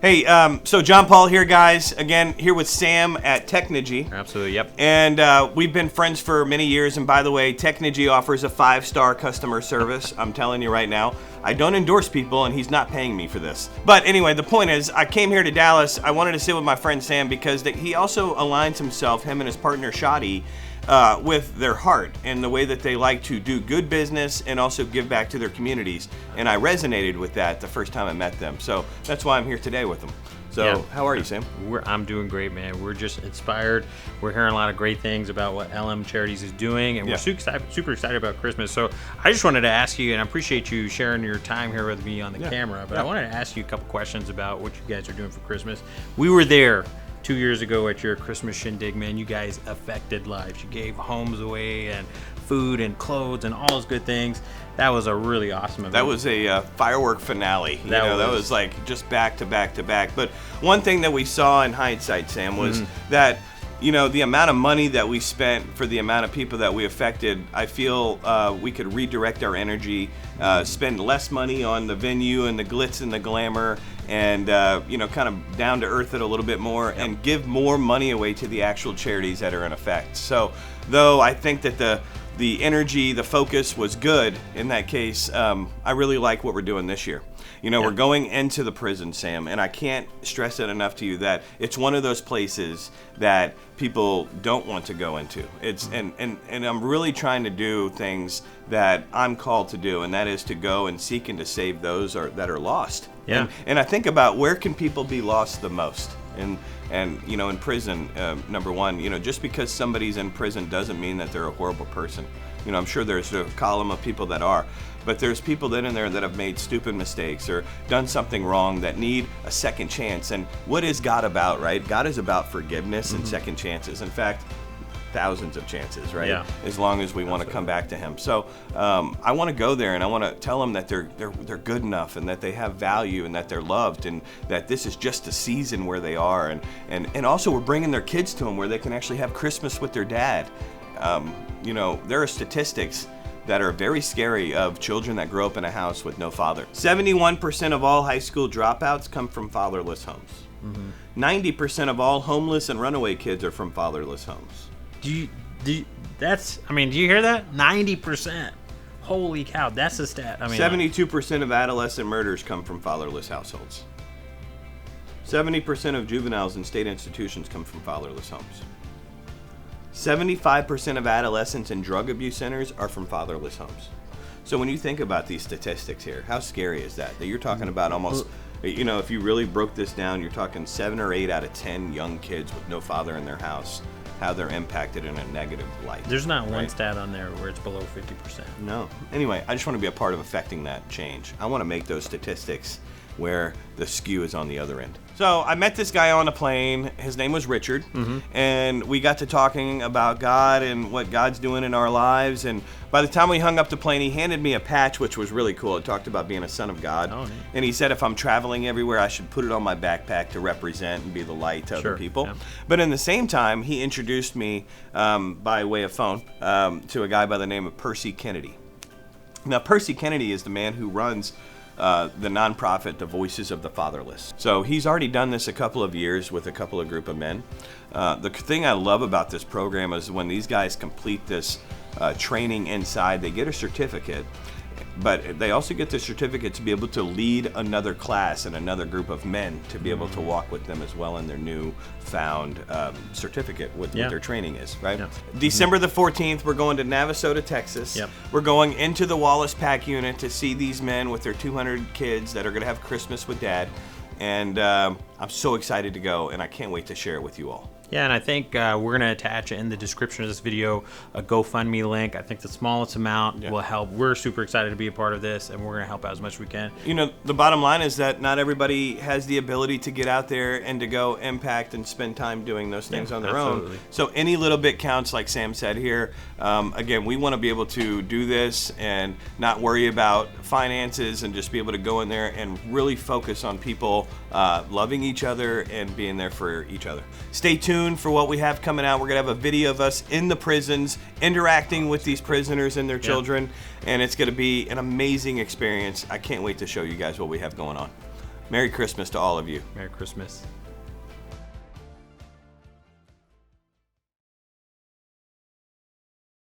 Hey, so John Paul here, guys. Again, here with Sam at Technigy. Absolutely, yep. And we've been friends for many years. And by the way, Technigy offers a 5-star customer service. I'm telling you right now. I don't endorse people, and he's not paying me for this. But anyway, the point is, I came here to Dallas. I wanted to sit with my friend Sam because he also aligns himself, him and his partner Shadi, with their heart and the way that they like to do good business and also give back to their communities. And I resonated with that the first time I met them. So that's why I'm here today with them. So Yeah. How are you, Sam? I'm doing great, man. We're just inspired. We're hearing a lot of great things about what LM Charities is doing, and Yeah. we're super excited about Christmas. So I just wanted to ask you, and I appreciate you sharing your time here with me on the camera, but I wanted to ask you a couple questions about what you guys are doing for Christmas. We were there 2 years ago at your Christmas shindig, man. You guys affected lives. You gave homes away and food and clothes and all those good things. That was a really awesome event. That was a firework finale. That was like just back to back to back. But one thing that we saw in hindsight, Sam, was that the amount of money that we spent for the amount of people that we affected, I feel we could redirect our energy, spend less money on the venue and the glitz and the glamour, and kind of down to earth it a little bit more, and give more money away to the actual charities that are in effect. So, though I think that the energy, the focus was good in that case, I really like what we're doing this year. We're going into the prison, Sam, and I can't stress it enough to you that it's one of those places that people don't want to go into. It's and I'm really trying to do things that I'm called to do, and that is to go and seek and to save those that are lost. Yeah. And I think about where can people be lost the most. And in prison, number one, just because somebody's in prison doesn't mean that they're a horrible person. I'm sure there's a column of people that are, but there's people that in there that have made stupid mistakes or done something wrong that need a second chance. And what is God about, right? God is about forgiveness and second chances. In fact, thousands of chances, right? Yeah. As long as we want to come back to Him. So I want to go there and I want to tell them that they're good enough and that they have value and that they're loved and that this is just a season where they are. And also we're bringing their kids to them where they can actually have Christmas with their dad. There are statistics that are very scary of children that grow up in a house with no father. 71% of all high school dropouts come from fatherless homes. 90% of all homeless and runaway kids are from fatherless homes. Do you hear that? 90%. Holy cow, that's a stat. 72% of adolescent murders come from fatherless households. 70% of juveniles in state institutions come from fatherless homes. 75% of adolescents in drug abuse centers are from fatherless homes. So when you think about these statistics here, how scary is that? That you're talking about almost, if you really broke this down, you're talking 7 or 8 out of 10 young kids with no father in their house, how they're impacted in a negative light. There's not one stat on there where it's below 50%. No. Anyway, I just want to be a part of affecting that change. I want to make those statistics where the skew is on the other end. So I met this guy on a plane. His name was Richard, and we got to talking about God and what God's doing in our lives. And by the time we hung up the plane, he handed me a patch, which was really cool. It talked about being a son of God. Oh, neat. And he said if I'm traveling everywhere, I should put it on my backpack to represent and be the light to other people. Yeah. But in the same time, he introduced me by way of phone to a guy by the name of Percy Kennedy. Now, Percy Kennedy is the man who runs the nonprofit, the Voices of the Fatherless. So he's already done this a couple of years with a couple of group of men. The thing I love about this program is when these guys complete this training inside, they get a certificate, but they also get the certificate to be able to lead another class and another group of men to be able to walk with them as well in their new found certificate with what their training is, right? Yeah. December the 14th, we're going to Navasota, Texas. Yep. We're going into the Wallace Pack unit to see these men with their 200 kids that are going to have Christmas with Dad. And I'm so excited to go, and I can't wait to share it with you all. Yeah, and I think we're going to attach in the description of this video a GoFundMe link. I think the smallest amount will help. We're super excited to be a part of this, and we're going to help out as much as we can. The bottom line is that not everybody has the ability to get out there and to go impact and spend time doing those things on their own. So any little bit counts, like Sam said here. Again, we want to be able to do this and not worry about finances and just be able to go in there and really focus on people loving each other and being there for each other. Stay tuned for what we have coming out. We're going to have a video of us in the prisons interacting with these prisoners and their children, and it's going to be an amazing experience. I can't wait to show you guys what we have going on. Merry Christmas to all of you. Merry Christmas.